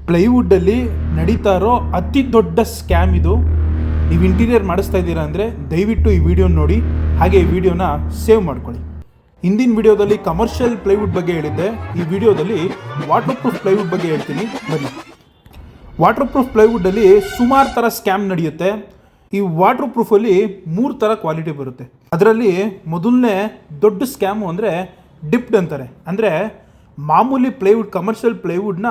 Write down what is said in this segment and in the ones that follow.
ಪ್ಲೈವುಡ್ಡಲ್ಲಿ ನಡೀತಾ ಇರೋ ಅತಿ ದೊಡ್ಡ ಸ್ಕ್ಯಾಮ್ ಇದು. ನೀವು ಇಂಟೀರಿಯರ್ ಮಾಡಿಸ್ತಾ ಇದ್ದೀರಾ ಅಂದರೆ ದಯವಿಟ್ಟು ಈ ವಿಡಿಯೋ ನೋಡಿ, ಹಾಗೆ ಈ ವಿಡಿಯೋನ ಸೇವ್ ಮಾಡ್ಕೊಳ್ಳಿ. ಹಿಂದಿನ ವಿಡಿಯೋದಲ್ಲಿ ಕಮರ್ಷಿಯಲ್ ಪ್ಲೈವುಡ್ ಬಗ್ಗೆ ಹೇಳಿದ್ದೆ, ಈ ವಿಡಿಯೋದಲ್ಲಿ ವಾಟರ್ ಪ್ರೂಫ್ ಪ್ಲೈವುಡ್ ಬಗ್ಗೆ ಹೇಳ್ತೀನಿ ಬನ್ನಿ. ವಾಟರ್ ಪ್ರೂಫ್ ಪ್ಲೈವುಡ್ಡಲ್ಲಿ ಸುಮಾರು ಥರ ಸ್ಕ್ಯಾಮ್ ನಡೆಯುತ್ತೆ. ಈ ವಾಟರ್ ಪ್ರೂಫಲ್ಲಿ 3 ಥರ ಕ್ವಾಲಿಟಿ ಬರುತ್ತೆ. ಅದರಲ್ಲಿ ಮೊದಲನೇ ದೊಡ್ಡ ಸ್ಕ್ಯಾಮು ಅಂದರೆ ಡಿಪ್ಡ್ ಅಂತಾರೆ. ಅಂದರೆ ಮಾಮೂಲಿ ಪ್ಲೈವುಡ್, ಕಮರ್ಷಿಯಲ್ ಪ್ಲೈವುಡ್ನ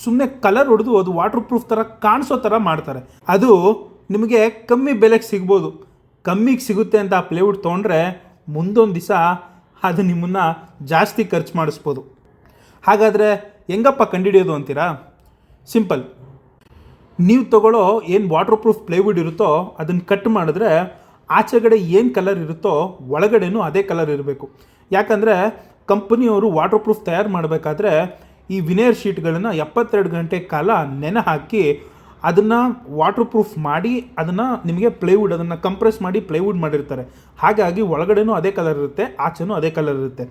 ಸುಮ್ಮನೆ ಕಲರ್ ಹೊಡೆದು ಅದು ವಾಟರ್ ಪ್ರೂಫ್ ಥರ ಕಾಣಿಸೋ ಥರ ಮಾಡ್ತಾರೆ. ಅದು ನಿಮಗೆ ಕಮ್ಮಿ ಬೆಲೆಗೆ ಸಿಗ್ಬೋದು. ಕಮ್ಮಿಗೆ ಸಿಗುತ್ತೆ ಅಂತ ಆ ಪ್ಲೈವುಡ್ ತೊಗೊಂಡ್ರೆ ಮುಂದೊಂದು ದಿವಸ ಅದು ನಿಮ್ಮನ್ನು ಜಾಸ್ತಿ ಖರ್ಚು ಮಾಡಿಸ್ಬೋದು. ಹಾಗಾದರೆ ಹೆಂಗಪ್ಪ ಕಂಡುಹಿಡಿಯೋದು ಅಂತೀರಾ? ಸಿಂಪಲ್. ನೀವು ತಗೊಳ್ಳೋ ಏನು ವಾಟರ್ ಪ್ರೂಫ್ ಪ್ಲೈವುಡ್ ಇರುತ್ತೋ ಅದನ್ನು ಕಟ್ ಮಾಡಿದ್ರೆ ಆಚೆಗಡೆ ಏನು ಕಲರ್ ಇರುತ್ತೋ ಒಳಗಡೆನೂ ಅದೇ ಕಲರ್ ಇರಬೇಕು. ಯಾಕಂದರೆ ಕಂಪನಿಯವರು ವಾಟರ್ ಪ್ರೂಫ್ ತಯಾರು ಮಾಡಬೇಕಾದ್ರೆ ಈ ವಿನೇರ್ ಶೀಟ್ಗಳನ್ನು 72 ಗಂಟೆ ಕಾಲ ನೆನೆ ಹಾಕಿ ಅದನ್ನು ವಾಟರ್ ಪ್ರೂಫ್ ಮಾಡಿ ಅದನ್ನು ನಿಮಗೆ ಪ್ಲೈವುಡ್, ಅದನ್ನು ಕಂಪ್ರೆಸ್ ಮಾಡಿ ಪ್ಲೈವುಡ್ ಮಾಡಿರ್ತಾರೆ. ಹಾಗಾಗಿ ಒಳಗಡೆನೂ ಅದೇ ಕಲರ್ ಇರುತ್ತೆ, ಆಚೆನೂ ಅದೇ ಕಲರ್ ಇರುತ್ತೆ.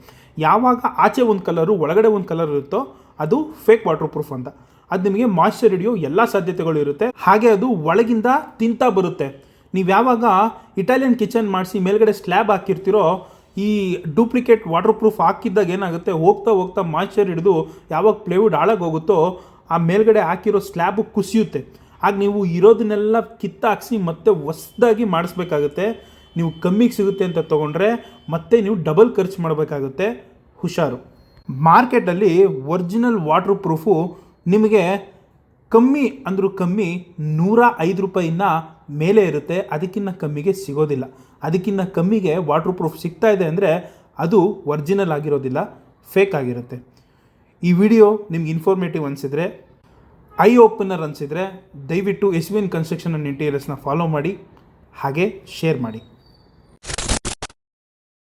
ಯಾವಾಗ ಆಚೆ ಒಂದು ಕಲರು ಒಳಗಡೆ ಒಂದು ಕಲರ್ ಇರುತ್ತೋ ಅದು ಫೇಕ್ ವಾಟರ್ ಪ್ರೂಫ್ ಅಂತ. ಅದು ನಿಮಗೆ ಮಾಯ್ಶ್ಚರ್ ಹಿಡಿಯೋ ಎಲ್ಲ ಸಾಧ್ಯತೆಗಳು ಇರುತ್ತೆ. ಹಾಗೆ ಅದು ಒಳಗಿಂದ ತಿಂತಾ ಬರುತ್ತೆ. ನೀವು ಯಾವಾಗ ಇಟಾಲಿಯನ್ ಕಿಚನ್ ಮಾಡಿಸಿ ಮೇಲ್ಗಡೆ ಸ್ಲ್ಯಾಬ್ ಹಾಕಿರ್ತೀರೋ, ಈ ಡೂಪ್ಲಿಕೇಟ್ ವಾಟರ್ ಪ್ರೂಫ್ ಹಾಕಿದ್ದಾಗ ಏನಾಗುತ್ತೆ, ಹೋಗ್ತಾ ಹೋಗ್ತಾ ಮಾಯ್ಶ್ಚರ್ ಹಿಡಿದು ಯಾವಾಗ ಪ್ಲೈವುಡ್ ಹಾಳಾಗೋಗುತ್ತೋ ಆ ಮೇಲ್ಗಡೆ ಹಾಕಿರೋ ಸ್ಲ್ಯಾಬು ಕುಸಿಯುತ್ತೆ. ಆಗ ನೀವು ಇರೋದನ್ನೆಲ್ಲ ಕಿತ್ತಾಕ್ಸಿ ಮತ್ತೆ ಹೊಸದಾಗಿ ಮಾಡಿಸ್ಬೇಕಾಗುತ್ತೆ. ನೀವು ಕಮ್ಮಿಗೆ ಸಿಗುತ್ತೆ ಅಂತ ತೊಗೊಂಡ್ರೆ ಮತ್ತೆ ನೀವು ಡಬಲ್ ಖರ್ಚು ಮಾಡಬೇಕಾಗುತ್ತೆ. ಹುಷಾರು. ಮಾರ್ಕೆಟಲ್ಲಿ ಒರಿಜಿನಲ್ ವಾಟರ್ ಪ್ರೂಫು ನಿಮಗೆ ಕಮ್ಮಿ ಅಂದರೂ ಕಮ್ಮಿ 105 ರೂಪಾಯಿನ ಮೇಲೆ ಇರುತ್ತೆ. ಅದಕ್ಕಿಂತ ಕಮ್ಮಿಗೆ ಸಿಗೋದಿಲ್ಲ. ಅದಕ್ಕಿಂತ ಕಮ್ಮಿಗೆ ವಾಟರ್ ಪ್ರೂಫ್ ಸಿಗ್ತಾ ಇದೆ ಅಂದರೆ ಅದು ಒರಿಜಿನಲ್ ಆಗಿರೋದಿಲ್ಲ, ಫೇಕ್ ಆಗಿರುತ್ತೆ. ಈ ವಿಡಿಯೋ ನಿಮ್ಗೆ ಇನ್ಫಾರ್ಮೇಟಿವ್ ಅನಿಸಿದರೆ, ಐ ಓಪನರ್ ಅನಿಸಿದರೆ ದಯವಿಟ್ಟು SVN ಕನ್ಸ್ಟ್ರಕ್ಷನ್ ಆ್ಯಂಡ್ ಇಂಟೀರಿಯರ್ಸ್ನ ಫಾಲೋ ಮಾಡಿ, ಹಾಗೆ ಶೇರ್ ಮಾಡಿ.